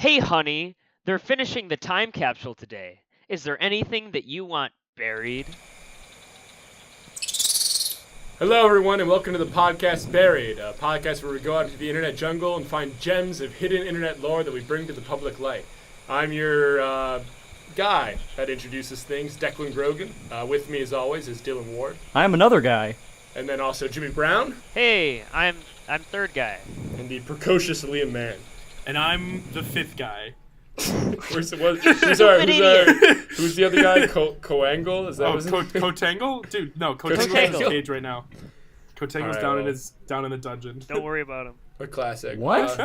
Hey, honey, they're finishing the time capsule today. Is there anything that you want buried? Hello, everyone, and welcome to the podcast Buried, a podcast where we go out into the internet jungle and find gems of hidden internet lore that we bring to the public light. I'm your guy that introduces things, Declan Grogan. With me, as always, is Dylan Ward, I'm another guy. and then also Jimmy Brown, Hey, I'm third guy. and the precocious Liam Mann. And I'm the fifth guy. Who's the other guy? Coangle? Is that Oh, what his name? Cotangle? Dude, no, Cotangle's in Cotangle. his cage right now. Cotangle's Alright, down in the dungeon. Don't worry about him. A classic. What?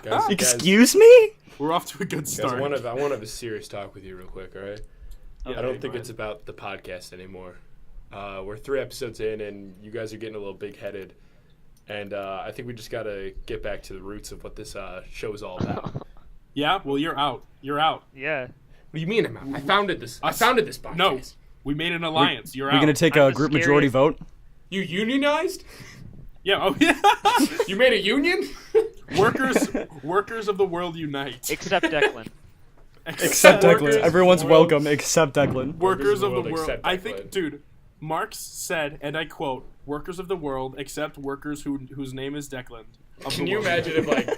Guys, Excuse me? We're off to a good Guys, start. I want to have a serious talk with you real quick, all right? Yeah, I don't go think ahead. it's about the podcast anymore. We're 3 episodes in, and you guys are getting a little big-headed. And I think we just got to get back to the roots of what this show is all about. Yeah, well, you're out. You're out. Yeah. What do you mean I'm out? I founded this podcast. No, we made an alliance. You're We're out. gonna take I'm a the group majority scariest- vote? You unionized? Yeah, oh yeah. You made a union? Workers of the world unite. Except Declan. Except Workers Declan. Everyone's of the world. welcome except Declan. Workers of the world. except I Declan. think, dude, Marx said, and I quote, "Workers of the world, except workers whose name is Declan." Can you imagine if, like,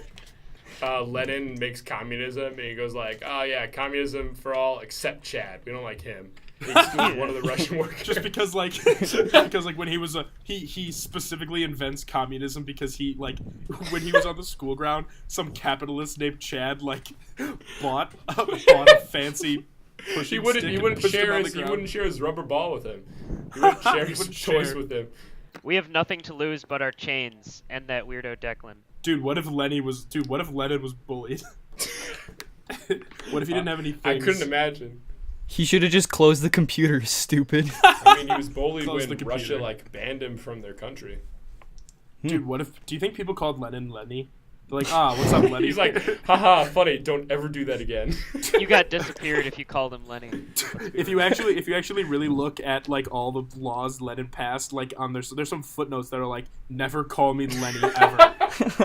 Lenin makes communism, and he goes like, oh, yeah, communism for all except Chad. We don't like him. He excludes one of the Russian workers. Just because like when he was he specifically invents communism because he when he was on the school ground, some capitalist named Chad bought a fancy pushing He wouldn't stick and pushed him share on the his ground. wouldn't share his rubber ball with him. He wouldn't share his wouldn't toys share. with him. We have nothing to lose but our chains and that weirdo Declan. Dude, what if Lenin was bullied? What if he didn't have any I things? couldn't imagine. He should have just closed the computer, stupid. I mean, he was bullied Close when the Russia computer. banned him from their country. Dude, do you think people called Lenin Lenny? They're like, what's up, Lenny? He's like, haha, funny. Don't ever do that again. You got disappeared if you called him Lenny. if you actually really look at all the laws Lenin passed, on there's some footnotes that are like, never call me Lenny ever.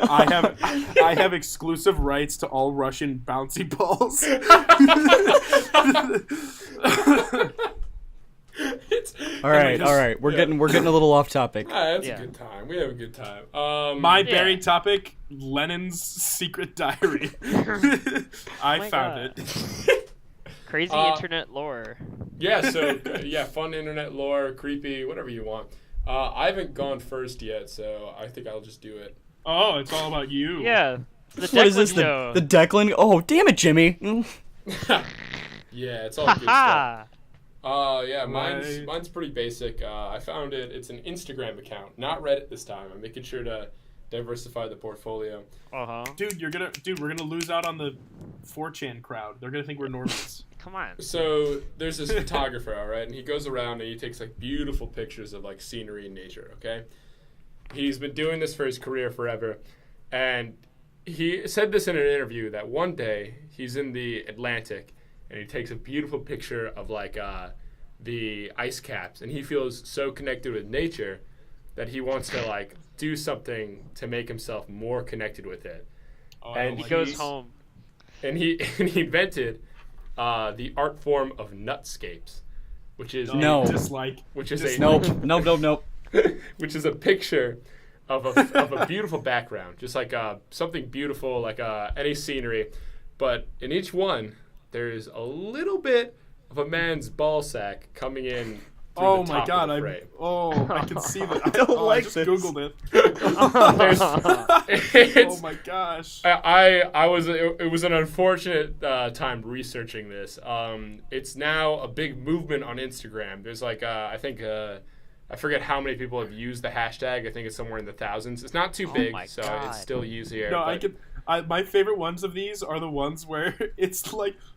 I have exclusive rights to all Russian bouncy balls. All right. We're yeah. getting a little off topic. That's Yeah. a good time. We have a good time. My Yeah. buried topic: Lenin's secret diary. I my found God. it. Crazy internet lore. Yeah, so, fun internet lore, creepy, whatever you want. I haven't gone first yet, so I think I'll just do it. Oh, it's all about you. Yeah. The What is Declan this? show. The Declan? Oh, damn it, Jimmy. Yeah, it's all good stuff. Ha Yeah, Why? mine's pretty basic. I found it. It's an Instagram account, not Reddit this time. I'm making sure to diversify the portfolio. Uh-huh. Dude, we're gonna lose out on the 4chan crowd. They're gonna think we're Normans. Come on. So there's this photographer, all right, and he goes around and he takes beautiful pictures of scenery and nature. Okay, he's been doing this for his career forever, and he said this in an interview that one day he's in the Atlantic and he takes a beautiful picture of the ice caps, and he feels so connected with nature that he wants to do something to make himself more connected with it. Oh, And He Like goes he's- home. And he invented the art form of nutscapes, which is No. Dislike. which is Dislike. Nope. which is a picture of a beautiful background, just something beautiful, any scenery, but in each one there's a little bit of a man's ball sack coming in. Through Oh the my top God! of the frame. I can see that. don't I like just this. googled it. It's, Oh my gosh! I was it was an unfortunate time researching this. It's now a big movement on Instagram. There's I think I forget how many people have used the hashtag. I think it's somewhere in the thousands. It's not too big, my so God. it's still used here. No, but my favorite ones of these are the ones where it's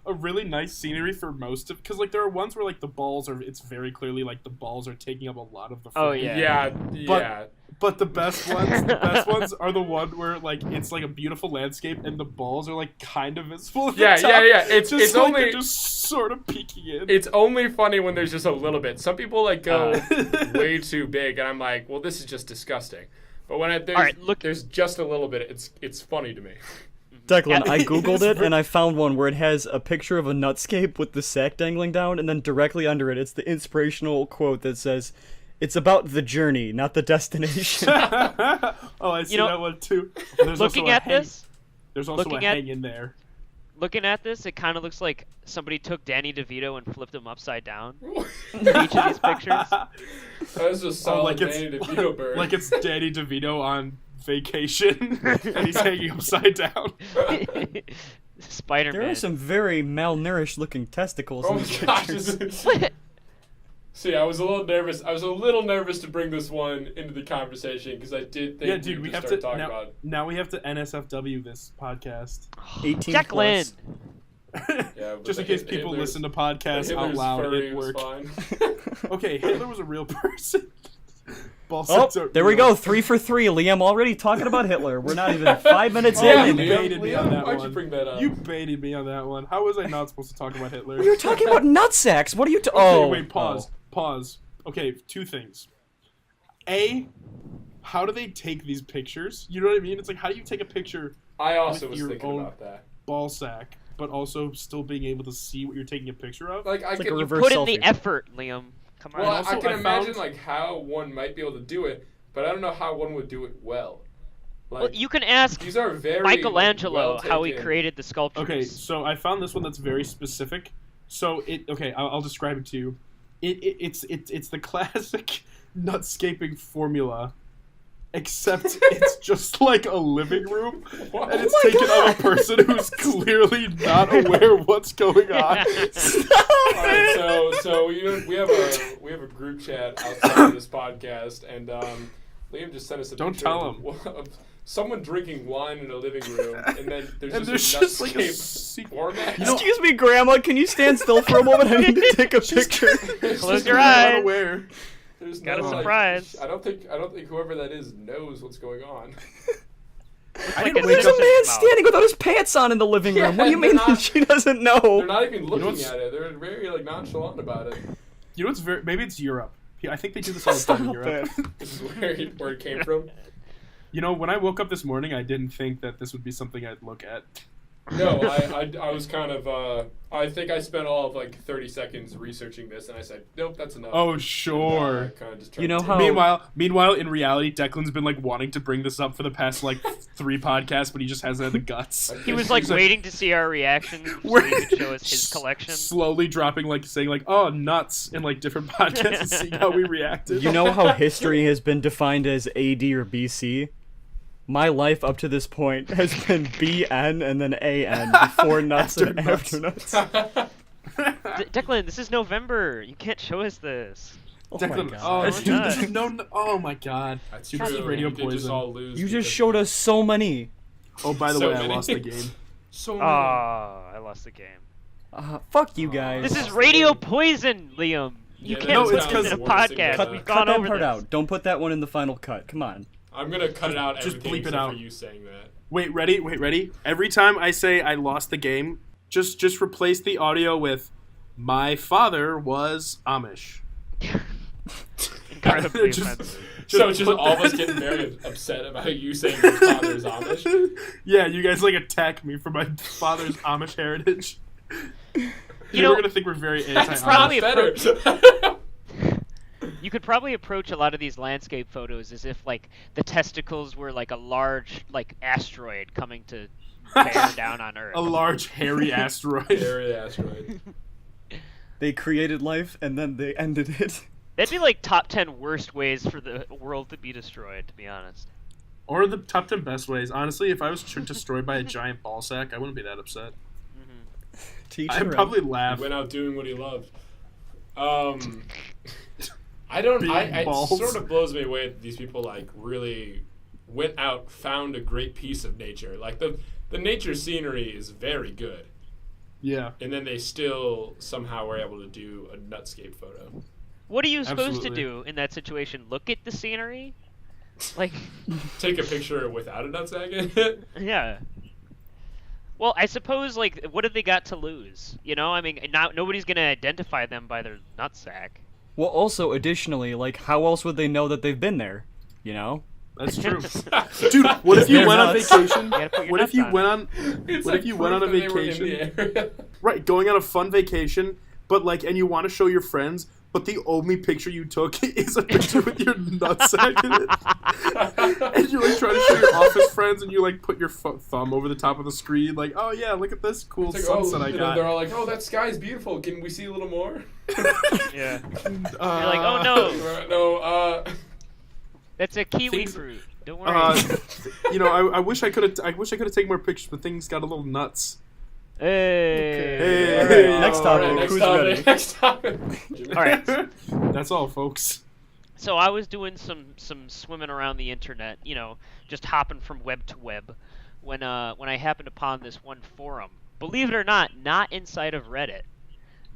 a really nice scenery for most of, because there are ones where the balls are, it's very clearly the balls are taking up a lot of the frame. Oh, yeah. Yeah. But the best ones are the one where it's a beautiful landscape and the balls are kind of visible. At the Yeah. top. It's Just only they're just sort of peeking in. it's only funny when there's just a little bit. Some people go way too big, and I'm like, well, this is just disgusting. But when All right, look- there's just a little bit, it's funny to me. Declan, Yeah. I googled it and I found one where it has a picture of a nutscape with the sack dangling down, and then directly under it, it's the inspirational quote that says, "It's about the journey, not the destination." Oh, I see that one too. There's Looking at this, there's also looking a at- hang in there. looking at this, it kind of looks like somebody took Danny DeVito and flipped him upside down. In each of these pictures. That's just solid like it's- Danny DeVito bird. Like it's Danny DeVito on vacation and he's hanging upside down. Spider-Man. There are some very malnourished looking testicles Oh in my these gosh. pictures. See, I was a little nervous. I was a little nervous to bring this one into the conversation because I did think Yeah, dude, we we'd have start to talking about. now we have to NSFW this podcast. 18 Declan. Yeah, but Just in the case people Hitler's- listen to podcasts out Hitler's loud furry at was work. fine. Okay, Hitler was a real person. Ball Oh, sacks are there we real. go. 3 for 3. Liam already talking about Hitler. We're not even 5 minutes Yeah, in. you and baited me on that Why'd one. you bring that up? You baited me on that one. How was I not supposed to talk about Hitler? You're talking about nutsacks. What are you? Okay, Oh, wait, pause. Pause. Okay, two things. A, how do they take these pictures? You know what I mean? It's like, how do you take a picture I also with was your thinking own- about that. ball sack, but also still being able to see what you're taking a picture of? Like I It's like could, a You reverse put in selfie. the effort, Liam. Come on. well, also, I can I imagine found- like how one might be able to do it, but I don't know how one would do it well. Like Well, you can ask these are very Michelangelo well how he taken. created the sculptures. Okay, so I found this one that's very specific. So I'll describe it to you. It's the classic nutscaping formula, except it's just like a living room, What? and it's Oh my taken God. of a person who's clearly not aware of what's going on. Alright, so we have a group chat outside of this podcast, and Liam just sent us a Don't picture tell of someone drinking wine in a living room, and then there's And just there's a just like a nutscape format. Excuse me, Grandma. Can you stand still for a moment? I need to take a picture. Close your Not eyes. aware. There's Got a no, like, surprise. I don't think whoever that is knows what's going on. I like didn't a wake There's a up. Simpsons man mouth. standing without his pants on in the living room. What do you they're mean not- she doesn't They're know? not even looking what's- at it. They're very like nonchalant about it. You know what's very? Maybe it's Europe. I think they do this all the time in Stop Europe. it. This is where it came from. You know, when I woke up this morning, I didn't think that this would be something I'd look at. No, I was kind of I think I spent all of like 30 seconds researching this, and I said, nope, that's enough. Oh, And, sure. I kinda just tried You know to- how- Meanwhile, in reality, Declan's been like wanting to bring this up for the past like 3 podcasts, but he just hasn't had the guts. He was like waiting to see our reaction so We're- he could show us his collection. Slowly dropping, like saying like, "Oh, nuts," in like different podcasts and seeing how we reacted. You know how history has been defined as AD or BC? My life up to this point has been BN and then AN, before nuts After and nuts. after nuts. Declan, this is November. You can't show us this. Oh my Declan, god. oh, That's dude, nuts. dude, no, oh my god. That's Dude, true. this is radio We did just poison. all lose You because- just showed us so many. Oh, by the So way, I many. lost the game. So many. I lost the game. Fuck you guys. This is lost the radio game. poison, Liam. You Yeah, can't no, put it's this 'cause- in a Worst thing podcast. that- We've cut gone that over part this. out. Don't put that one in the final cut. Come on. I'm gonna cut it out. Just everything bleep it except out. for you saying that. Wait, ready? Every time I say I lost the game, just replace the audio with "My father was Amish." Incredibly Just- offensive. So it's just put all of us that- getting very upset about you saying your father's Amish. Yeah, you guys like attack me for my father's Amish heritage. You know, we're gonna think we're very That's probably not a better. you could probably approach a lot of these landscape photos as if like the testicles were like a large like asteroid coming to bear down on Earth. A large hairy asteroid. Very asteroid. They created life and then they ended it. That'd be like top 10 worst ways for the world to be destroyed, to be honest. Or the top 10 best ways. Honestly, if I was destroyed by a giant ball sack, I wouldn't be that upset. Teach I'd your probably He laugh. went out doing what he loved. I don't. Big It balls. sort of blows me away that these people like really went out, found a great piece of nature. Like the nature scenery is very good, Yeah. and then they still somehow were able to do a nutscape photo. What are you supposed Absolutely. to do in that situation? Look at the scenery? Like, Take a picture without a nutsack in it. yeah. Well, I suppose, like, what have they got to lose? You know, I mean, nobody's going to identify them by their nutsack. Well, also, additionally, like, how else would they know that they've been there? You know? That's true. Dude, what if you went on nuts. vacation? You gotta put your What if nuts you on went it. on It's What like if you went on a proof that they were in vacation? the area. Right, going on a fun vacation, but like, and you want to show your friends, but the only picture you took is a picture with your nutsack in it, and you're like trying to show your office friends, and you like put your thumb over the top of the screen, like, oh yeah, look at this cool It's like, sunset I and then got. they're all like, "Oh, that sky is beautiful. Can we see a little more?" Yeah. You're You're like, oh no, No. that's a kiwi Things- fruit. Don't worry. You know, I wish I could have. I wish I could have taken more pictures, but things got a little nuts. Hey. All right, next All topic. right, Who's ready? Next topic. All right. That's all, folks. So I was doing some swimming around the internet, just hopping from web to web, when I happened upon this one forum. Believe it or not inside of Reddit.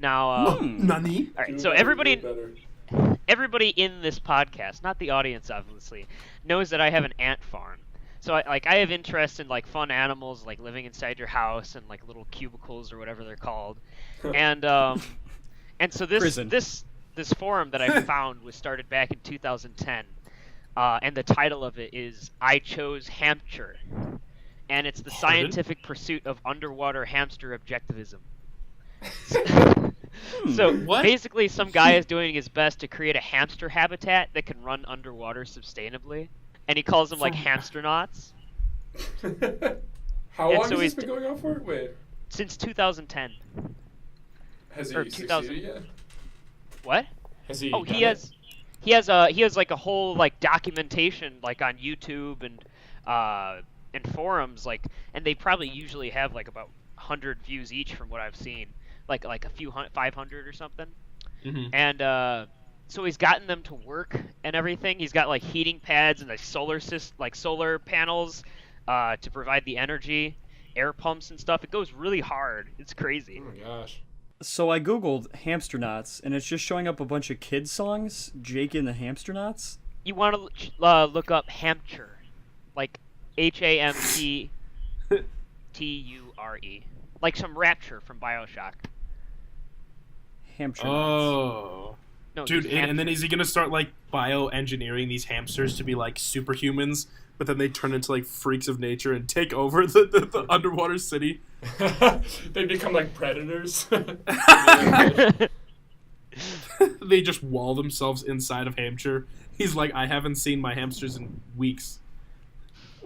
Now, Nani? all right. Do So better, everybody do better. in this podcast, not the audience obviously, knows that I have an ant farm. So I have interest in like fun animals, like living inside your house and like little cubicles or whatever they're called, and so Prison. this forum that I found was started back in 2010, and the title of it is "I Chose Hamster," and it's the scientific pursuit of underwater hamster objectivism. So What? basically, some guy is doing his best to create a hamster habitat that can run underwater sustainably, and he calls them like hamsternauts. How And long so has he's this been going on for? Wait, Since 2010. has he Or succeeded 2000. yet? What? Has he? Oh, done he it? has like a whole like documentation like on YouTube and forums like, and they probably usually have like about 100 views each from what I've seen, like a few 500 or something. Mm-hmm. And so he's gotten them to work and everything. He's got like heating pads and like solar panels to provide the energy, air pumps and stuff. It goes really hard. It's crazy. Oh my gosh. So I googled hamsternauts, and it's just showing up a bunch of kids songs. Jake and the Hamsternauts. You want to look up Hamture, like HAMTTURE, like some Rapture from BioShock. Hamsternauts. Oh. No, Dude, just and then Hamture. is he gonna start like bioengineering these hamsters to be like superhumans, but then they turn into like freaks of nature and take over the underwater city? They become like predators. They just wall themselves inside of Hampshire. He's like, I haven't seen my hamsters in weeks.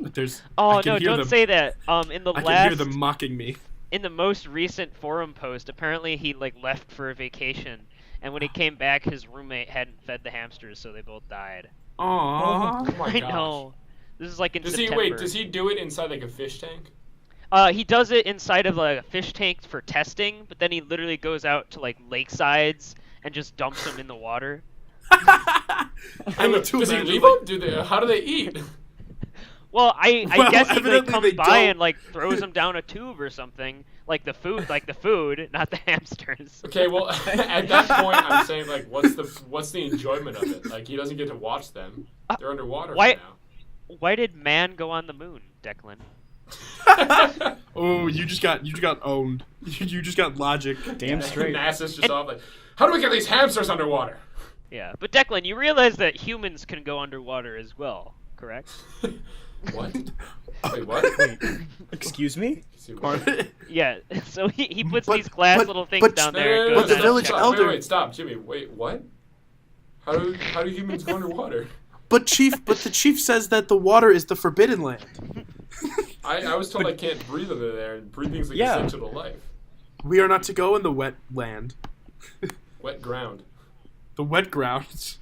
But there's Oh I can no! hear Don't them, say that. In the I can last, hear them mocking me. in the most recent forum post, apparently he like left for a vacation, and when he came back, his roommate hadn't fed the hamsters, so they both died. Aww. Oh my I gosh. know. This is like in Does September. he Does he do it inside like a fish tank? He does it inside of like a fish tank for testing, but then he literally goes out to like lakesides and just dumps them in the water. And would too does he imagine, leave like- them? How do they eat? Well, I Well, guess he like evidently comes they by don't. and like throws them down a tube or something, like the food, not the hamsters. Okay, well, at that point, I'm saying like, what's the enjoyment of it? Like, he doesn't get to watch them. They're underwater why- for now. Why did man go on the moon, Declan? Oh, you just got owned. You just got logic. Damn straight. NASA's just off like, how do we get these hamsters underwater? Yeah, but Declan, you realize that humans can go underwater as well, correct? What? Wait, what? Excuse me? See, what? Yeah. So he puts But- these glass but- little things but- down No, there. no, and no, goes But the on a village ship. elder- Wait, stop, Jimmy. Wait, what? How do humans go underwater? But the chief says that the water is the forbidden land. I was told I can't breathe under there, and breathing's like Yeah. essential to life. We are not to go in the wet land. Wet ground. The wet grounds.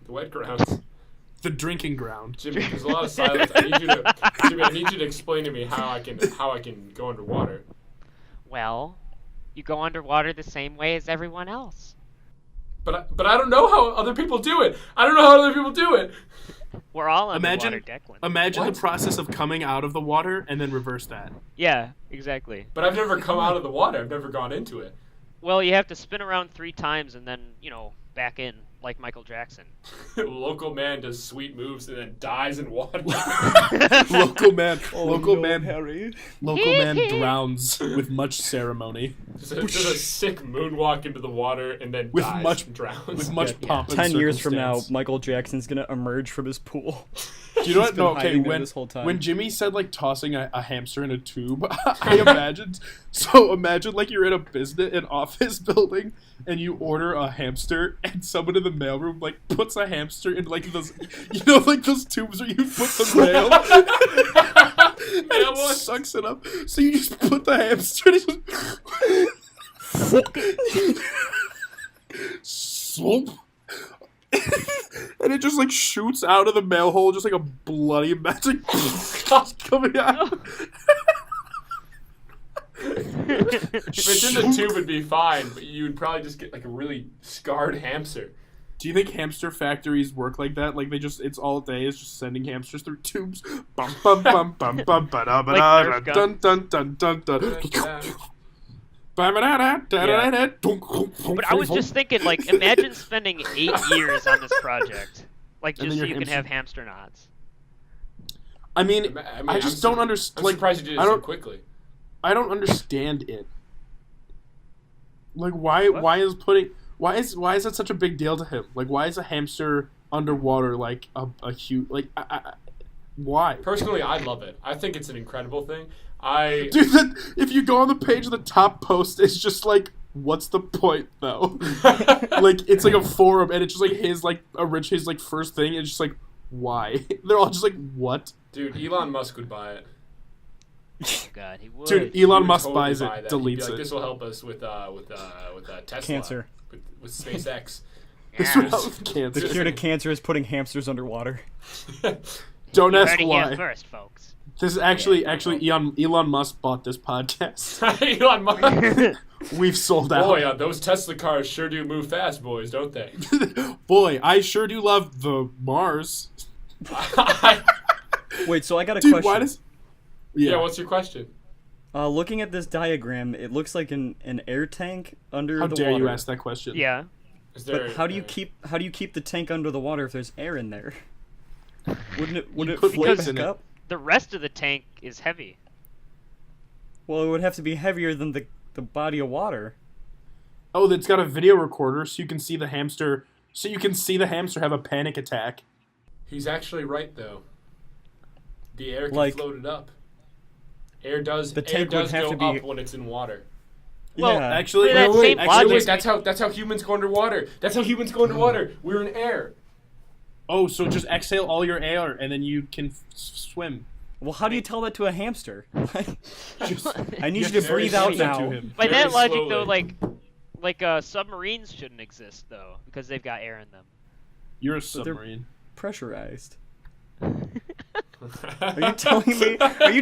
The wet grounds. The drinking ground. Jimmy, there's a lot of silence. I need you to explain to me how I can go underwater. Well, you go underwater the same way as everyone else. But I don't know how other people do it. I don't know how other people do it. We're all underwater, Imagine, Declan. imagine What? the process of coming out of the water and then reverse that. Yeah, exactly. But I've never come out of the water. I've never gone into it. Well, you have to spin around 3 times and then, back in, like Michael Jackson. Local man does sweet moves and then dies in water. Local man, Harry. local man drowns with much ceremony, Just a sick moonwalk into the water and then With dies much- and drowns. with much pomp and 10 years from now, circumstance. Michael Jackson's gonna emerge from his pool. Do you know He's what? been No, okay. hiding there this whole time. When Jimmy said like tossing a hamster in a tube, I imagined. So imagine like you're in a an office building, and you order a hamster, and someone in the mailroom like puts a hamster in like those, like those tubes where you put the mail, and it sucks it up. So you just put the hamster, and it just swoop. And it just like shoots out of the mail hole, just like a bloody magic coming out. If it's in the tube, it'd be fine, but you would probably just get like a really scarred hamster. Do you think hamster factories work like that? Like it's all day is just sending hamsters through tubes. Bum bum bum bum bum ba da ba da dun dun dun dun dun. But I was just thinking, like, imagine spending 8 years on this project, like, just so you can have hamster knots. I mean, I just don't understand. I'm surprised you did it so quickly. I don't understand it. Like, why is that such a big deal to him? Like, why is a hamster underwater like a huge why? Personally, I love it. I think it's an incredible thing. Dude, if you go on the page, the top post is just like, what's the point though? Like it's like a forum, and it's just like his first thing. It's just like, why? They're all just like, what? Dude, Elon Musk would buy it. Oh God, he would. Dude, Elon Musk buys it, deletes it. This will help us with Tesla. Cancer. With SpaceX. This would help with cancer. The cure to cancer is putting hamsters underwater. Don't You ask heard it why. here first, folks. This is actually Elon Musk bought this podcast. Elon Musk. We've sold out. Boy, those Tesla cars sure do move fast, boys, don't they? Boy, I sure do love the Mars. Wait, so I got a Dude, question. why does? Yeah, what's your question? Looking at this diagram, it looks like an air tank under How the dare water. you ask that question? Yeah. But how do you keep the tank under the water if there's air in there? Wouldn't it You float put weights back in it. up? The rest of the tank is heavy. Well, it would have to be heavier than the body of water. Oh, it's got a video recorder, so you can see the hamster. So you can see the hamster have a panic attack. He's actually right, though. The air can Like- float it up. Air does The tank would have go to be- up when it's in water. Well, Yeah. Actually, For that wait, same actually, logic- That's how humans go underwater. That's how humans go underwater. We're in air. Oh, so just exhale all your air, and then you can swim. Well, how do you tell that to a hamster? Just, I need you have to very breathe out slowly now. to him. By Very that logic, though, slowly. like submarines shouldn't exist though because they've got air in them. You're a they're- submarine. Pressurized. Are you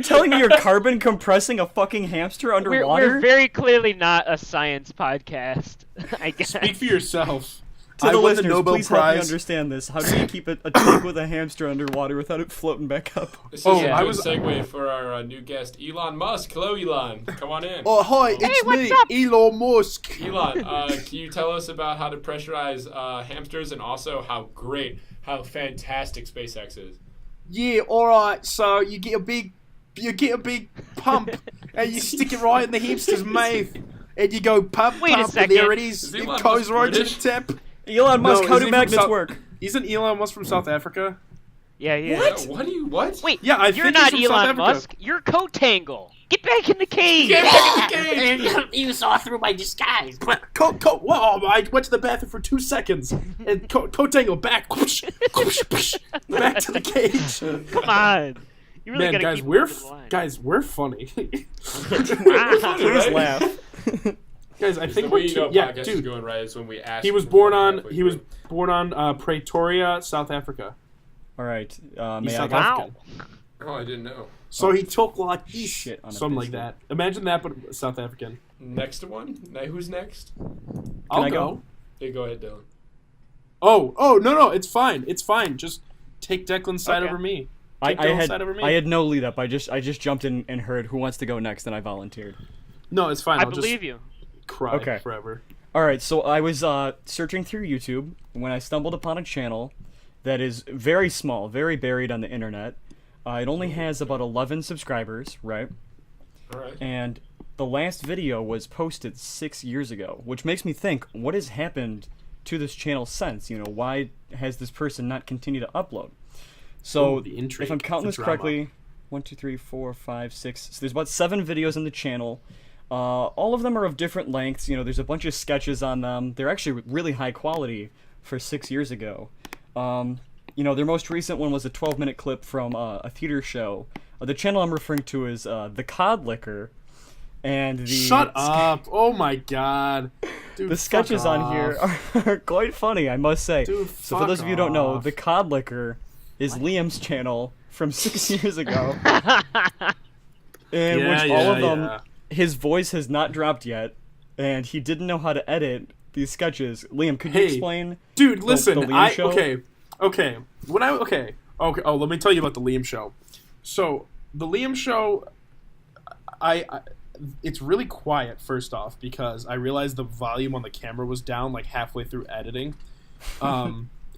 telling me you're carbon compressing a fucking hamster underwater? We're very clearly not a science podcast. I guess. Speak for yourself. To I the won the listeners, Nobel please help me Prize. understand this. How do you keep a tank with a hamster underwater without it floating back up? This is Oh, a good I was- segue for our new guest, Elon Musk. Hello, Elon. Come on in. Oh, hi, it's what's me, up? Elon Musk. Elon, can you tell us about how to pressurize hamsters and also how fantastic SpaceX is? Yeah, alright, so you get a big pump, and you stick it right in the hamster's mouth, and you go pump, Wait a pump, and second. there it is. Is It Elon goes Musk right to the British? tip. Elon Musk, No, how isn't do he from magnets South- work? Isn't Elon Musk from South Africa? Yeah. What? Wait. Yeah, I You're think not he's from South Elon Africa. Musk. You're Cotangle. Get back in the cage. Get back in the cage! You saw through my disguise. Whoa, I went to the bathroom for 2 seconds, and Cotango back, back to the cage. Come on. You really Man, gotta guys, keep we're moving the line. we're funny. Wow. Please Right? laugh. Guys, I The think way we're you know yeah, podcast is dude. going right is when we ask. He was born on Pretoria, South Africa. All right, may He's I South go? African. Oh, I didn't know. So he took like this, Shit on a something like biscuit. that. Imagine that, but South African. Next one. Now, who's next? I'll I go. go? Hey, go ahead, Dylan. Oh, no, it's fine. Just take Declan's side Okay. over me. I Take Dylan's side over me. had no lead up. I just jumped in and heard who wants to go next, and I volunteered. No, it's fine. I I'll believe just you. cry Okay. forever. All right, so I was searching through YouTube when I stumbled upon a channel that is very small, very buried on the internet. It only has about 11 subscribers, right? All right. And the last video was posted 6 years ago, which makes me think, what has happened to this channel since? You know, why has this person not continued to upload? So Ooh, the intrigue, if I'm counting the this drama. correctly, 1, 2, 3, 4, 5, 6. So there's about 7 videos on the channel. All of them are of different lengths. You know, there's a bunch of sketches on them. They're actually really high quality for 6 years ago. You know, their most recent one was a 12-minute clip from a theater show. The channel I'm referring to is The Cod Liquor. And the Shut up! Oh my god, dude. the sketches fuck on here off. are quite funny, I must say. Dude, So for those of you who don't know, off. The Cod Liquor is Liam's channel from 6 years ago, in which all of them, his voice has not dropped yet, and he didn't know how to edit these sketches. Liam, could you Hey, explain? Dude, listen. the Liam show? Okay. Okay. Oh, let me tell you about the Liam show. So the Liam show, it's really quiet. First off, because I realized the volume on the camera was down like halfway through editing.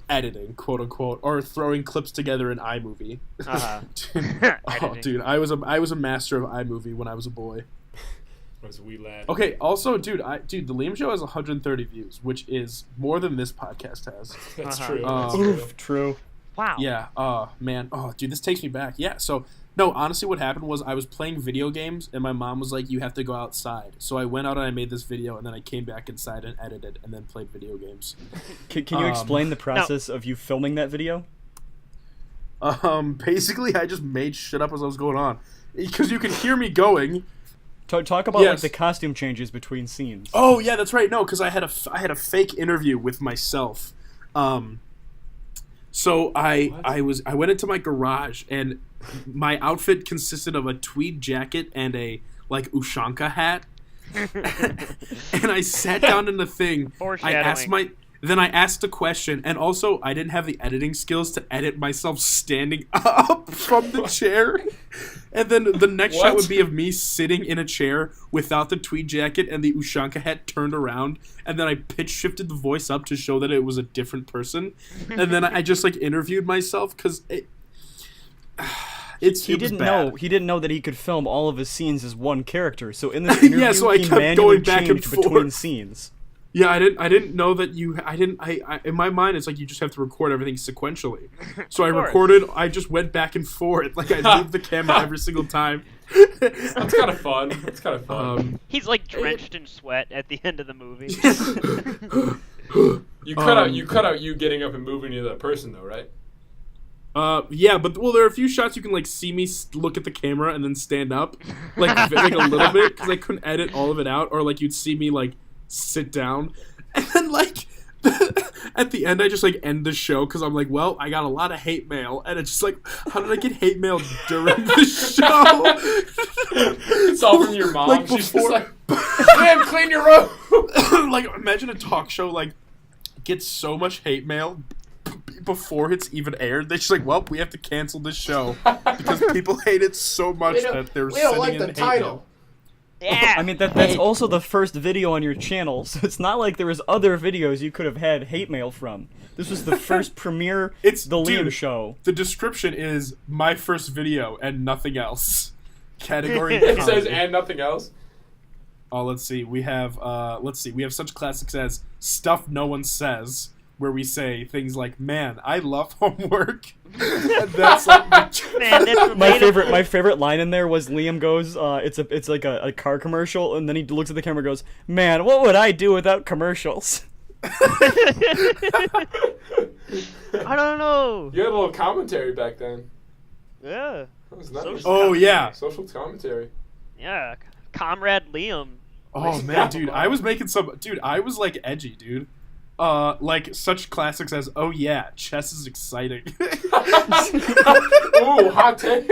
Editing, quote unquote, or throwing clips together in iMovie. Dude, I was a master of iMovie when I was a boy. Was a wee lad. Okay, also, dude, the Liam show has 130 views, which is more than this podcast has. That's true. Uh, That's true. Oof, true. Wow. Yeah, man. Oh, dude, this takes me back. Yeah, so, no, honestly, what happened was I was playing video games, and my mom was like, you have to go outside. So I went out and I made this video, and then I came back inside and edited, and then played video games. Can you explain the process of you filming that video? Basically, I just made shit up as I was going on. Because you can hear me going. Talk about like Yes. the costume changes between scenes. Oh yeah, that's right. No, because I had a fake interview with myself. So I went into my garage and my outfit consisted of a tweed jacket and a like Ushanka hat. And I sat down in the thing. Then I asked a question, and also I didn't have the editing skills to edit myself standing up from the chair. And then the next shot would be of me sitting in a chair without the tweed jacket and the Ushanka hat turned around, and then I pitch shifted the voice up to show that it was a different person. And then I just like interviewed myself because he didn't know that he could film all of his scenes as one character. So in this interview, so I he kept manually going back and changed between forth. scenes. Yeah, I didn't know that I in my mind it's like you just have to record everything sequentially. So I just went back and forth, like I moved the camera every single time. That's kind of fun. That's kind of fun. He's like drenched in sweat at the end of the movie. You cut out you getting up and moving to that person though, right? Yeah, but there are a few shots you can like see me look at the camera and then stand up, like a little bit, because I couldn't edit all of it out, or like you'd see me like sit down, and then like at the end I just like end the show because I'm like, well, I got a lot of hate mail, and it's just like, how did I get hate mail during the show? It's all from your mom. Like She's just before- like, man, clean your room. Like imagine a talk show like gets so much hate mail before it's even aired. They're just like, well, we have to cancel this show because people hate it so much that they're sending in hate mail. Yeah. I mean, that's also the first video on your channel, so it's not like there was other videos you could have had hate mail from. This was the first premiere It's The Liam dude, Show. The description is my first video and nothing else. Category It says comedy. and nothing else. Oh, let's see. We have such classics as Stuff No One Says, where we say things like, man, I love homework. And that's like Man, that's My relatable. favorite line in there was Liam goes, it's like a car commercial, and then he looks at the camera and goes, man, what would I do without commercials? I don't know. You had a little commentary back then. Yeah. That was nice. Social Oh, yeah. Social commentary. Yeah. Comrade Liam. Oh, man, dude. I was like edgy, dude. Like such classics as, oh yeah, chess is exciting. Ooh, hot take.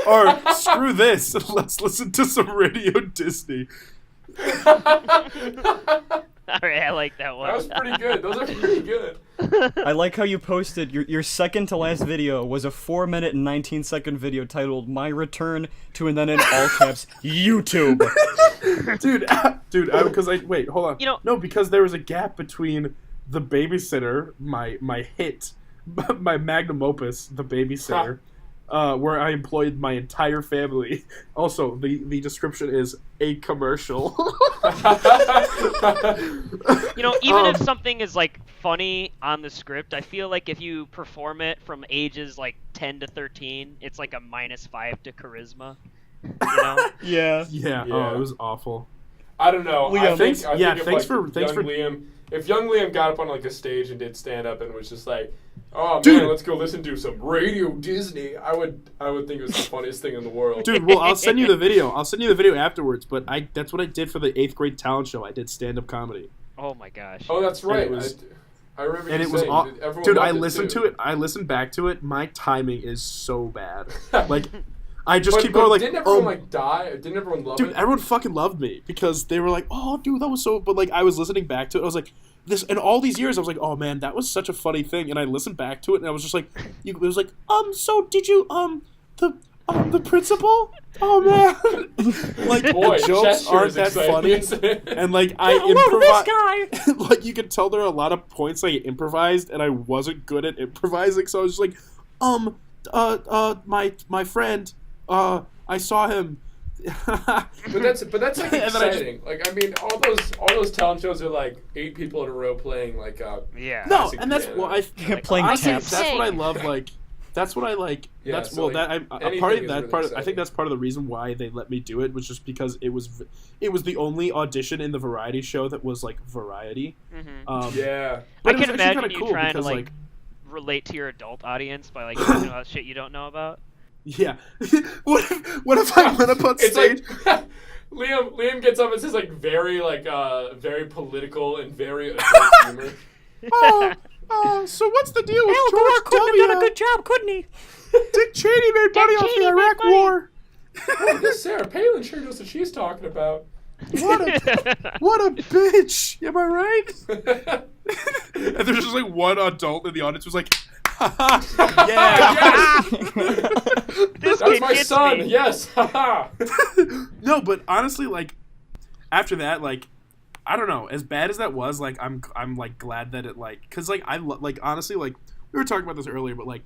Or screw this, let's listen to some Radio Disney. Alright, I like that one. That was pretty good. Those are pretty good. I like how you posted your second to last video was a 4-minute and 19-second video titled "My Return to," and then in all caps, YouTube. dude, wait, hold on. You know- No, because there was a gap between The Babysitter, my hit, my magnum opus, The Babysitter, where I employed my entire family. Also, the description is a commercial. You know, even if something is like funny on the script. I feel like if you perform it from ages like 10 to 13, it's like a -5 to charisma. You know? Yeah. Yeah. Yeah. Oh, it was awful. I don't know. Liam, I think yeah, if, thanks like, for- Liam. If young Liam got up on like a stage and did stand up and was just like, "Oh Dude. man, let's go listen to some Radio Disney," I would think it was the funniest thing in the world. Dude, well, I'll send you the video. I'll send you the video afterwards. But that's what I did for the 8th grade talent show. I did stand-up comedy. Oh my gosh. Oh, that's right. it was- I remember And you it was saying, everyone dude, I loved listened too. to it. I listened back to it. My timing is so bad. Like, I just But keep going like, didn't everyone like die? Didn't everyone love dude, it? everyone fucking loved me because they were like, "Oh, dude, that was so." But like, I was listening back to it. I was like, "This." And all these years, I was like, "Oh man, that was such a funny thing." And I listened back to it, and I was just like, "It was like, so did you the principal? Oh man, like Boy, the jokes Chester aren't is that exciting, funny." isn't it? And like I improvise, like you can tell there are a lot of points I improvised, and I wasn't good at improvising. So I was just like, my friend, I saw him. But that's like And then I just- exciting. Like I mean, all those talent shows are like 8 people in a row playing like Yeah. No, classic and that's piano. what I Playing honestly, taps. that's what I love. Like, that's what I like. Yeah, That's so, well, like, that I'm a anything part of is that really part. I exciting. think that's part of the reason why they let me do it was just because it was the only audition in the variety show that was like variety. Yeah. But I it was can actually imagine kinda you cool trying to because, like relate to your adult audience by like talking about shit you don't know about. yeah. what if I went up on It's stage? like Liam gets up and says like very very political and very adult humor. So what's the deal with George W? job, couldn't he? Dick Cheney made money off the Iraq War. Oh, this Sarah Palin sure knows what she's talking about. What a bitch! Am I right? And there's just like one adult in the audience who's like, yeah. This That's kid my gets son. me. Yes. Haha. No, but honestly, like after that, like I don't know, as bad as that was, like I'm like glad that it like because like like honestly like we were talking about this earlier, but like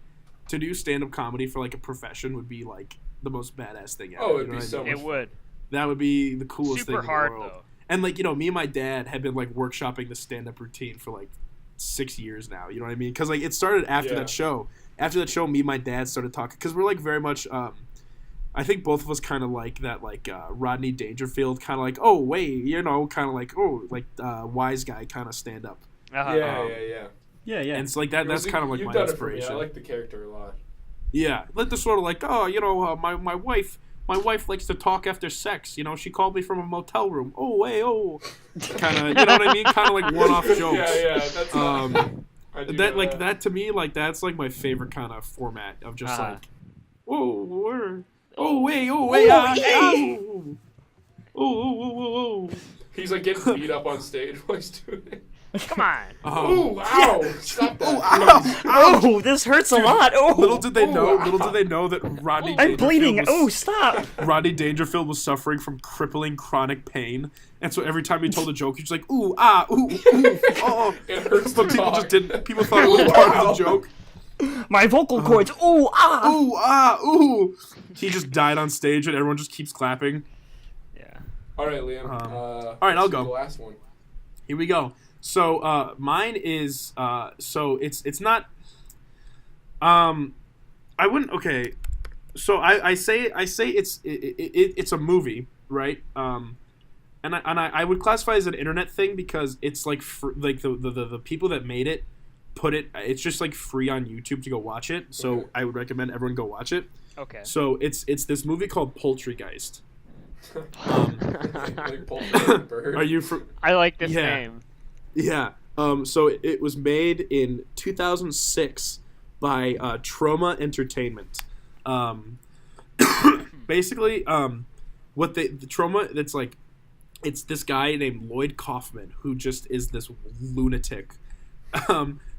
to do stand up comedy for like a profession would be like the most badass thing ever. Oh, it'd you know be what I so mean? much It fun. would. That would be the coolest Super thing hard in the world. though. And like me and my dad had been like workshopping the stand up routine for like 6 years now. You know what I mean? Because like it started after Yeah. that show. After that show, me and my dad started talking because we're like very much. I think both of us kind of like that, like Rodney Dangerfield, kind of like, oh wait, you know, kind of like wise guy kind of stand up. Uh-huh. Yeah. Yeah. And it's like that. That's kind of like You've my done it for me. inspiration. I like the character a lot. Yeah, like the sort of like, oh, you know, my wife likes to talk after sex. You know, she called me from a motel room. Oh, hey, oh, kind of, you know what I mean? Kind of like one-off jokes. Yeah. That's I do That know like that to me, like that's like my favorite kind of format of just Uh-huh. like, oh, where, oh, wait, oh. He's like getting beat up on stage while he's doing it. Come on. Ooh, ow! Stop that. Oh, this hurts a lot. Oh, Little did they know that Rodney. I'm bleeding. Was, Oh, stop. Rodney Dangerfield was suffering from crippling chronic pain, and so every time he told a joke, he's just like, ooh, ah, ooh, oh. It hurts But to people talk. just didn't. People thought it was part of the joke. My vocal cords. Ooh, ah. Ooh, ah, ooh. He just died on stage, and everyone just keeps clapping. Yeah. All right, Liam. all right, I'll let's do go. The last one. Here we go. So mine is so it's not I wouldn't okay. So I say it's a movie, right? And I would classify it as an internet thing because it's like like the people that made it put it. It's just like free on YouTube to go watch it. So Okay. I would recommend everyone go watch it. Okay. So it's this movie called Poultrygeist. Like poultry bird. Are you for? I like this Yeah. name. Yeah. So it was made in 2006 by Trauma Entertainment. Basically, what the Trauma, it's like, it's this guy named Lloyd Kaufman who just is this lunatic,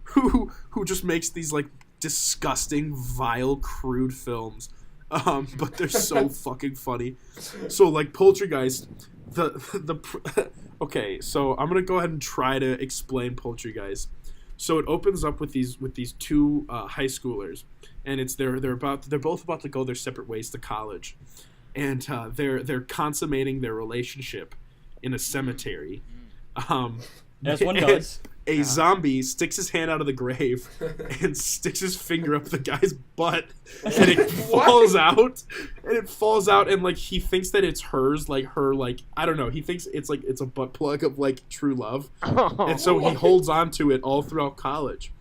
who just makes these like disgusting, vile, crude films. But they're so fucking funny. So like Poultrygeist, okay, so I'm gonna go ahead and try to explain Poultrygeist. So it opens up with these two high schoolers, and it's they're both about to go their separate ways to college, and they're consummating their relationship in a cemetery. As one does. a zombie sticks his hand out of the grave and sticks his finger up the guy's butt, and it falls out. And it falls out, and like he thinks that it's hers, like her, like I don't know. He thinks it's like it's a butt plug of like true love, and so he holds on to it all throughout college.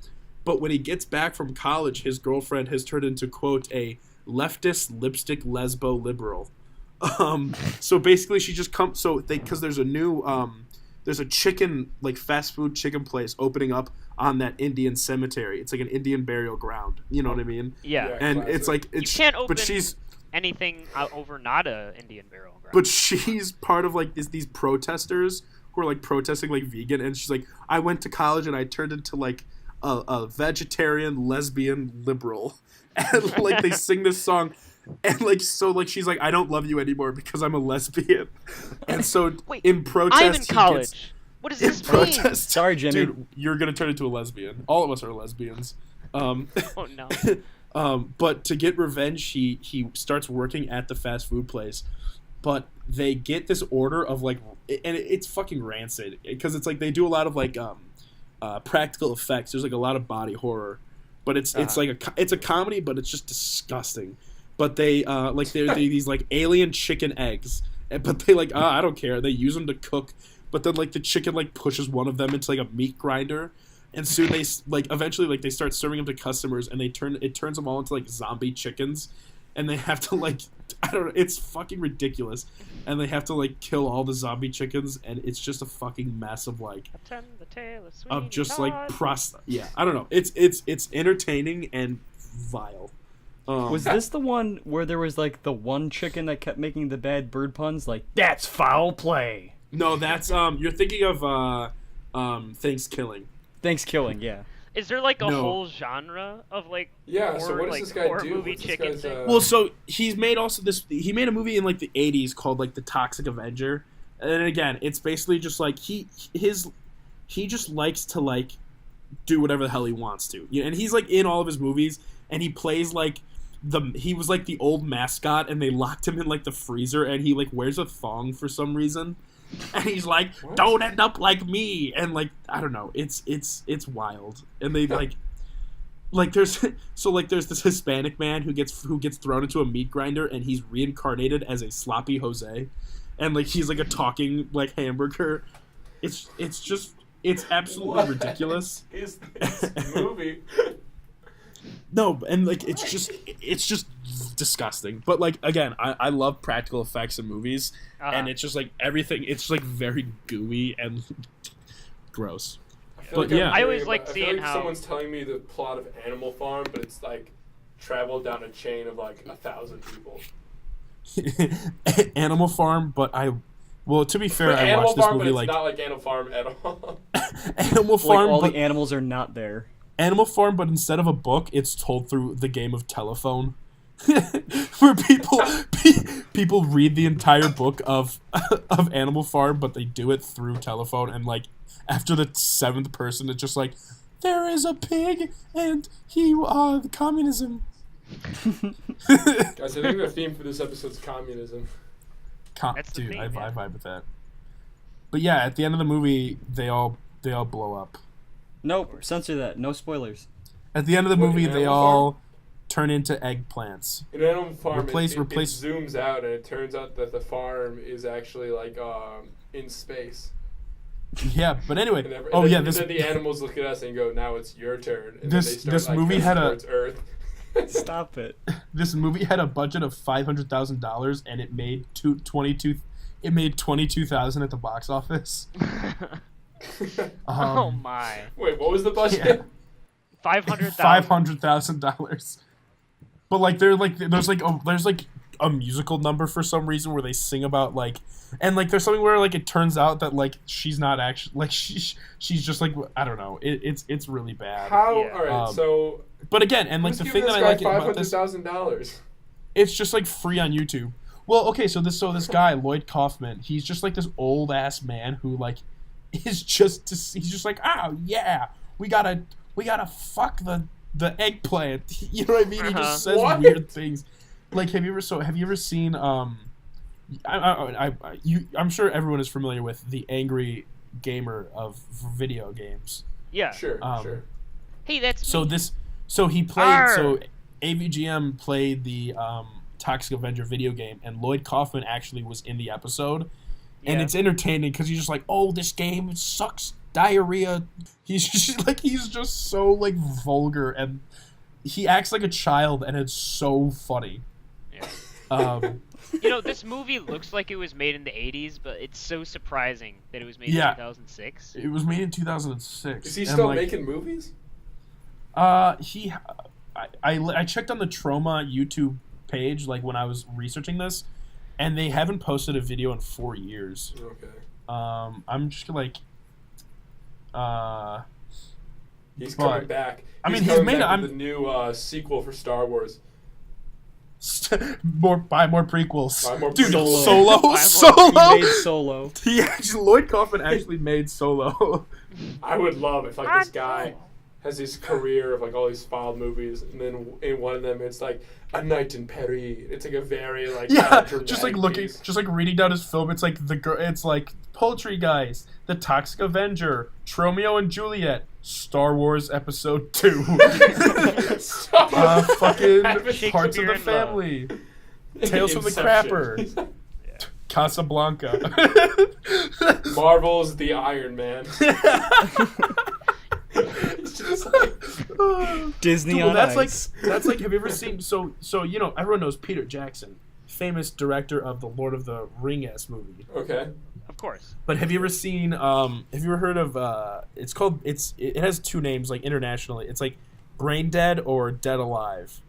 But when he gets back from college, his girlfriend has turned into, quote, a leftist lipstick lesbo liberal. So basically she just comes, because there's a new, there's a chicken, like fast food chicken place opening up on that Indian cemetery. It's like an Indian burial ground. You know what I mean? Yeah. And classic. it's like, You can't open but she's, anything over not a Indian burial ground. but she's part of like these protesters who are like protesting like vegan. And she's like, I went to college and I turned into like a vegetarian lesbian liberal, and like they sing this song, and like so like she's like, I don't love you anymore because I'm a lesbian, and so Wait, in protest I'm in college. What does in this mean? protest, Sorry, Jimmy. dude, you're gonna turn into a lesbian. All of us are lesbians. Oh no. But to get revenge, he starts working at the fast food place, but they get this order of like, and it's fucking rancid because it's like they do a lot of like practical effects. There's like a lot of body horror, but it's like it's a comedy, but it's just disgusting. But they like they're these like alien chicken eggs, but they like I don't care. They use them to cook, but then like the chicken like pushes one of them into like a meat grinder, and soon they like eventually like they start serving them to customers, and it turns them all into like zombie chickens, and they have to like I don't know, it's fucking ridiculous, and they have to like kill all the zombie chickens, and it's just a fucking mess of like Attend the tale of Sweeney just Todd. like yeah, I don't know, it's entertaining and vile. Was this the one where there was like the one chicken that kept making the bad bird puns? Like, that's foul play. No, that's you're thinking of Thanksgiving. Thanksgiving, yeah. Is there like a No. whole genre of like Yeah, so horror, what does like, this guy horror do? movie What's this chicken guy's, thing? Well, so he made a movie in like the 80s called like The Toxic Avenger. And then again, it's basically just like he just likes to like do whatever the hell he wants to. You know, and he's like in all of his movies, and he plays like he was like the old mascot, and they locked him in like the freezer, and he like wears a thong for some reason. And he's like, What? "Don't end up like me," and like I don't know, it's wild. And they like there's this Hispanic man who gets thrown into a meat grinder, and he's reincarnated as a sloppy Jose, and like he's like a talking like hamburger. It's absolutely What ridiculous. is this movie? No, and like it's just disgusting. But like again, I love practical effects in movies, and it's just like everything. It's like very gooey and gross. But yeah. I always like I feel seeing like how- someone's telling me the plot of Animal Farm, but it's like traveled down a chain of like 1,000 people. Animal Farm, but to be fair, I Animal watched this Farm, movie but like it's not like Animal Farm at all. Animal Like Farm, all but the animals are not there. Animal Farm, but instead of a book, it's told through the game of telephone, where people read the entire book of Animal Farm, but they do it through telephone, and like after the 7th person, it's just like, there is a pig, and he communism. Guys, I think the theme for this episode is communism. That's the Dude, theme, I yeah. vibe with that. But yeah, at the end of the movie, they all blow up. Nope, censor that. No spoilers. At the end of the What, movie, in they Animal all Farm? turn into eggplants. In Animal Farm, Replace- it zooms out, and it turns out that the farm is actually like in space. Yeah, but anyway. And Then the animals look at us and go, "Now it's your turn." And This- then they start, this like, movie heading had a- towards Earth. Stop it. This movie had a budget of $500,000, and it made $22,000 at the box office. Oh my. Wait, what was the budget? Yeah. 500,000. $500,000. But like there's like a musical number for some reason where they sing about like, and like there's something where like it turns out that like she's not actually like she's just like, I don't know, it's really bad. How? Yeah. All right, so But again, and like who's the giving thing that this I guy like about this, $500,000? it's just like free on YouTube. Well, okay, so this guy Lloyd Kaufman, he's just like this old ass man who like is just he's just like, oh yeah, we gotta fuck the eggplant. You know what I mean? He just says What? weird things. Like, have you ever seen I'm sure everyone is familiar with the angry gamer of video games. Yeah. Sure, Um, sure. Hey, that's So me. he played. Arr! So AVGM played the Toxic Avenger video game, and Lloyd Kaufman actually was in the episode, and Yeah. it's entertaining because he's just like, "Oh, this game sucks, diarrhea." He's just so like vulgar, and he acts like a child, and it's so funny. Yeah. This movie looks like it was made in the 80s, but it's so surprising that it was made in 2006. It was made in 2006. Is he and, still like, making movies? I checked on the Trauma YouTube page like when I was researching this, and they haven't posted a video in 4 years. Okay. I'm just like, He's but- coming back. I mean, He's he's coming made- back I'm- with the new sequel for Star Wars. buy more prequels. Buy more Dude, prequels. Solo. He made Solo. He actually, Lloyd Kaufman actually made Solo. I would love if like this guy has his career of like all these filed movies, and then in one of them it's like A Night in Paris. It's like a very like Yeah, dramatic just like looking, piece. just like reading down his film. It's like the girl. It's like Poultry Guys, The Toxic Avenger, Tromeo and Juliet, Star Wars Episode 2, fucking Parts of the Shakespeare in Love. Family, Tales from the Inception. Crapper, Casablanca. Marvel's The Iron Man. It's just like, Disney Dude, well, on that's Ice. like have you ever seen so everyone knows Peter Jackson, famous director of the Lord of the Ring-ass movie. okay. Of course. But have you ever seen have you ever heard of it has two names like internationally. It's like Brain Dead or Dead Alive.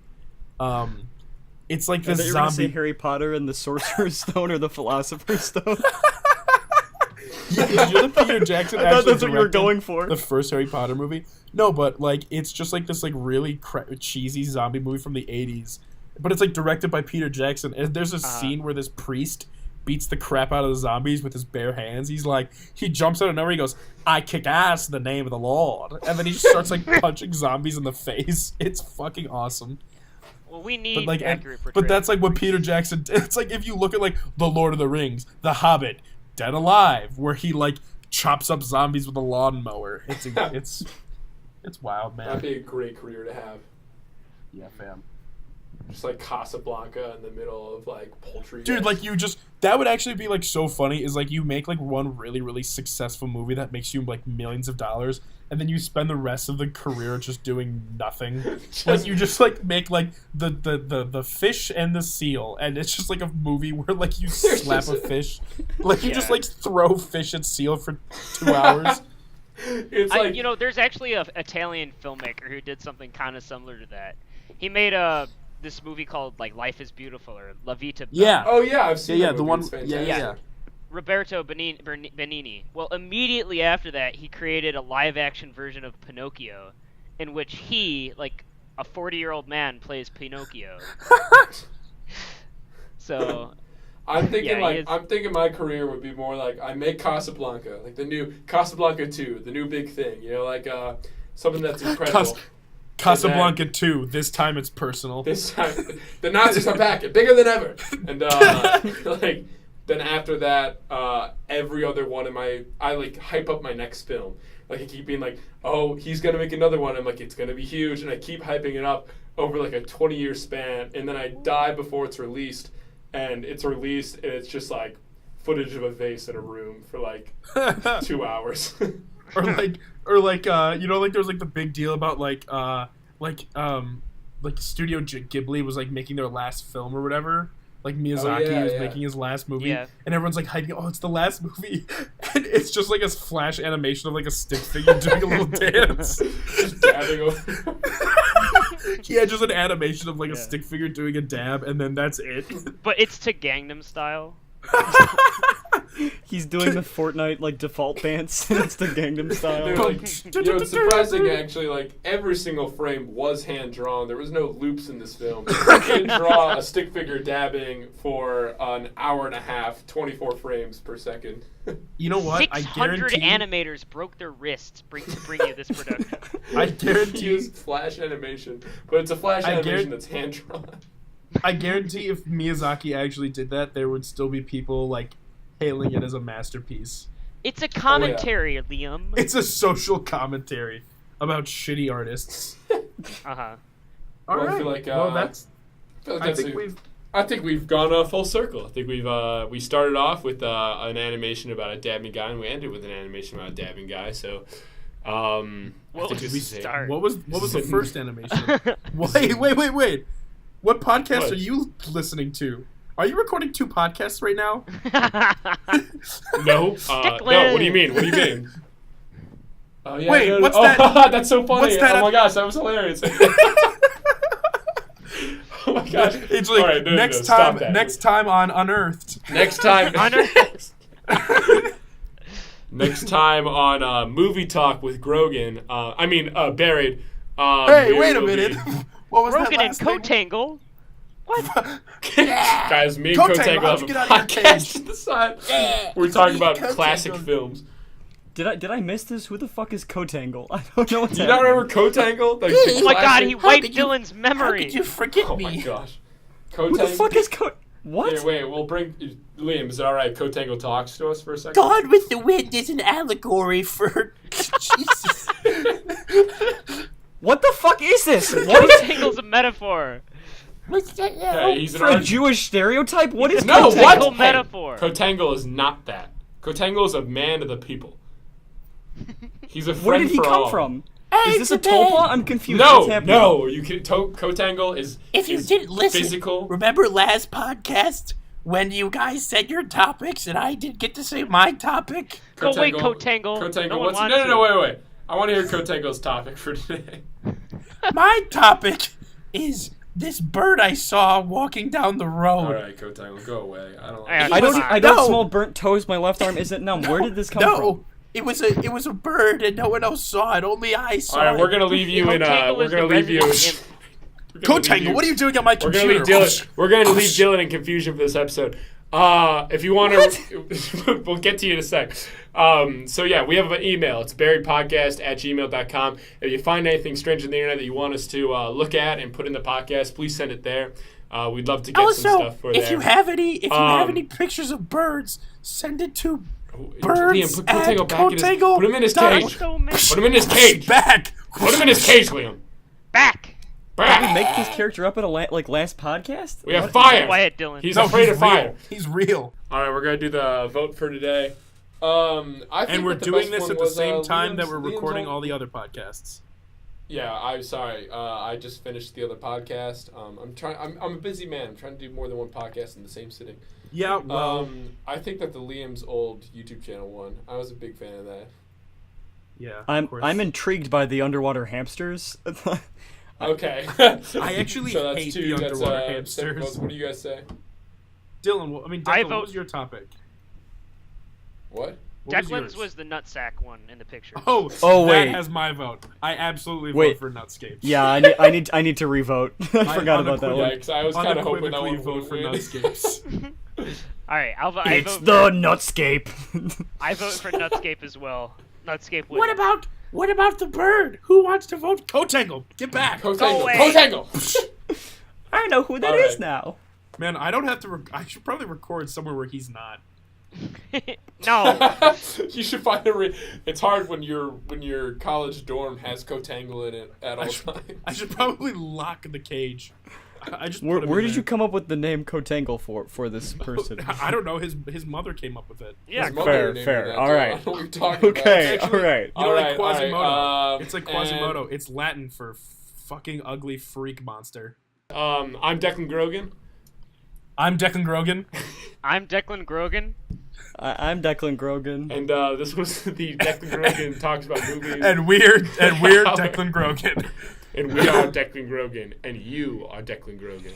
It's like I this thought you were gonna say zombie. Harry Potter and the Sorcerer's Stone or the Philosopher's Stone. Yeah, you're the Peter Jackson. I thought actually that's what you were directed going for. The first Harry Potter movie. No, but like it's just like this like really cheesy zombie movie from the 80s. But it's like directed by Peter Jackson. And there's a scene where this priest beats the crap out of the zombies with his bare hands. He's like, he jumps out of nowhere. He goes, "I kick ass in the name of the Lord," and then he just starts like punching zombies in the face. It's fucking awesome. Well, we need But like, accurate portrayal. but that's like what Peter Jackson. It's like if you look at like The Lord of the Rings, The Hobbit, Dead Alive, where he like chops up zombies with a lawnmower. It's wild, man. That'd be a great career to have. Yeah, fam. Just like Casablanca in the middle of like Poultry Dude, Guys. like that would actually be like so funny is like you make like one really, really successful movie that makes you like millions of dollars, and then you spend the rest of the career just doing nothing. Like you just like make like the fish and the seal, and it's just like a movie where like you slap a fish. Like you just like throw fish and seal for 2 hours. It's like there's actually a Italian filmmaker who did something kind of similar to that. He made this movie called like Life is Beautiful or La Vita Bella. Yeah. oh yeah, I've seen Yeah, that the movie. one. It's Yeah, fantastic. yeah. Roberto Benigni. Well, immediately after that, he created a live-action version of Pinocchio, in which he, like a 40-year-old man, plays Pinocchio. So, I'm thinking Yeah, he is- I'm thinking my career would be more like I make Casablanca, like the new Casablanca 2, the new big thing, like something that's incredible. Casablanca 2. This time it's personal. This time, the Nazis are back, bigger than ever. And like then after that, every other one of I like hype up my next film. Like I keep being like, oh, he's gonna make another one. I'm like, it's gonna be huge, and I keep hyping it up over like a 20-year span, and then I die before it's released, and it's just like footage of a vase in a room for like 2 hours. or like there was like the big deal about like Studio Ghibli was like making their last film or whatever. Like Miyazaki was making his last movie, Yeah. and everyone's like hyping, "Oh, it's the last movie," and it's just like a flash animation of like a stick figure doing a little dance. Just dabbing over. Yeah, just an animation of like a stick figure doing a dab, and then that's it. but it's to Gangnam Style. He's doing the Fortnite like default dance. It's the Gangnam Style. They're like, it's surprising actually. Like every single frame was hand drawn. There was no loops in this film. You can draw a stick figure dabbing for an hour and a half, 24 frames per second. You know what? 600 animators broke their wrists to bring you this production. I guarantee Use flash animation, but it's a flash I animation guarantee- that's hand drawn. I guarantee if Miyazaki actually did that, there would still be people like hailing it as a masterpiece. It's a commentary, Liam. It's a social commentary about shitty artists. Uh-huh. All Well, I right. feel like, well, that's. I feel like I that's think a- we've. I think we've gone full circle. I think we started off with an animation about a dabbing guy, and we ended with an animation about a dabbing guy. So, I What think was this the is it. start? What was the This is- first animation? Wait. What podcast What? are you listening to? Are you recording 2 podcasts right now? No, no. What do you mean? What do you mean? Yeah, Wait, no, no. what's Oh, that- that's so funny. what's that- Oh my gosh, that was hilarious. Oh my gosh. It's like All right, no, next stop time. that. Next time on Unearthed. Next time. Unearthed. Next time on Movie Talk with Grogan. Buried. Hey, we wait a will minute. be- What was Broken that and last name? Cotangle. What? Guys, me and Cotangle, Cotangle how'd have you a get out of your podcast cage? to the side. We're talking about Cotangle. classic films. Did I miss this? Who the fuck is Cotangle? I don't know what's Do you not happening. remember Cotangle? The Oh my god, classic- he How wiped could you- Dylan's How memory. could you forget Oh me? my gosh. Who the Cotangle. fuck is What? Here, wait, we'll bring Liam. Is it all right? Cotangle talks to us for a second. Gone with the Wind is an allegory for Jesus. What the fuck is this? What is Cotangle's a metaphor. What's that Yeah, now? he's an for a art- Jewish stereotype? What is No, Cotangle? what? Cotangle metaphor. Cotangle is not that. Cotangle is a man of the people. He's a friend Where did he for come all. from? Hey, Is this a it's a man. tulpa? I'm confused. No, What's happening? no. You can. Cotangle is. If you is didn't listen, physical. remember last podcast when you guys said your topics and I didn't get to say my topic? Go away, Cotangle. Cotangle. No one What's, wants no, you. wait. I want to hear Cotangle's topic for today. My topic is this bird I saw walking down the road. All right, Cotangle, go away. I don't. Yeah, Like I don't. Come on. I don't No. smell burnt toast. My left arm isn't numb. Where did this come No, from? it was a bird and no one else saw it. Only I saw All right, it. we're gonna leave you in. Cotangle We're is gonna the leave you. resident imp. Cotangle, what are you doing on my We're gonna computer? leave Dylan. We're gonna leave Dylan in confusion for this episode. If you want to, we'll get to you in a sec. So yeah, we have an email. It's buriedpodcast@gmail.com. If you find anything strange on the internet that you want us to look at and put in the podcast, please send it there. We'd love to get some Also, stuff for if there. you have Um, any pictures of birds, send it to Liam, birds put at Cotangle back in his. Cotangle. Put him in his dot- cage. So many. Put him in his cage. back. Put him in his cage, Liam. Back. Did we make this character up at a last podcast? We have What? fire. Quiet, Dylan. He's No, afraid he's of fire. real. He's real. All right, we're gonna do the vote for today. I think And we're that the doing best this one at the was, same time that Liam's- we're Liam's recording old- all the other podcasts. Yeah, I'm sorry. I just finished the other podcast. I'm a busy man. I'm trying to do more than one podcast in the same sitting. Yeah, well, I think that the Liam's old YouTube channel won. I was a big fan of that. yeah. I'm of course. I'm intrigued by the underwater hamsters. Okay. I actually so that's hate two. the That's, underwater seven hamsters. votes. What do you guys say? Dylan, I Declan, vote- what was your topic? What? What Declan's yours? was the nutsack one in the picture. Oh, Oh, that wait. has my vote. I absolutely Wait. vote for Nutscape. Yeah, I need to revote. I forgot about that Yeah, one. because I was kind of hoping that Unequivocally one vote for would win. Nutscapes. All right, I It's vote. the Nutscape. I vote for Nutscape as well. Nutscape wins. What about the bird? Who wants to vote? Cotangle, get back! Cotangle. away. Cotangle. I know who that All is right. now. Man, I don't have to. I should probably record somewhere where he's not. No. You should find a. It's hard when your college dorm has Cotangle in it at all times. I should probably lock the cage. I just Where put him where in did you there. come up with the name Cotangle for this person? I don't know. His mother came up with it. Yeah. His mother Fair, named fair. that, All too. I right. don't know what you're talking Okay, about. all right. You know, All like right, all right, Quasimodo. It's like and- Quasimodo. It's Latin for fucking ugly freak monster. I'm Declan Grogan. I'm Declan Grogan. I'm Declan Grogan. I'm Declan Grogan. And this was the Declan Grogan talks about movies. and we're Declan Grogan. And we are Declan Grogan. And you are Declan Grogan.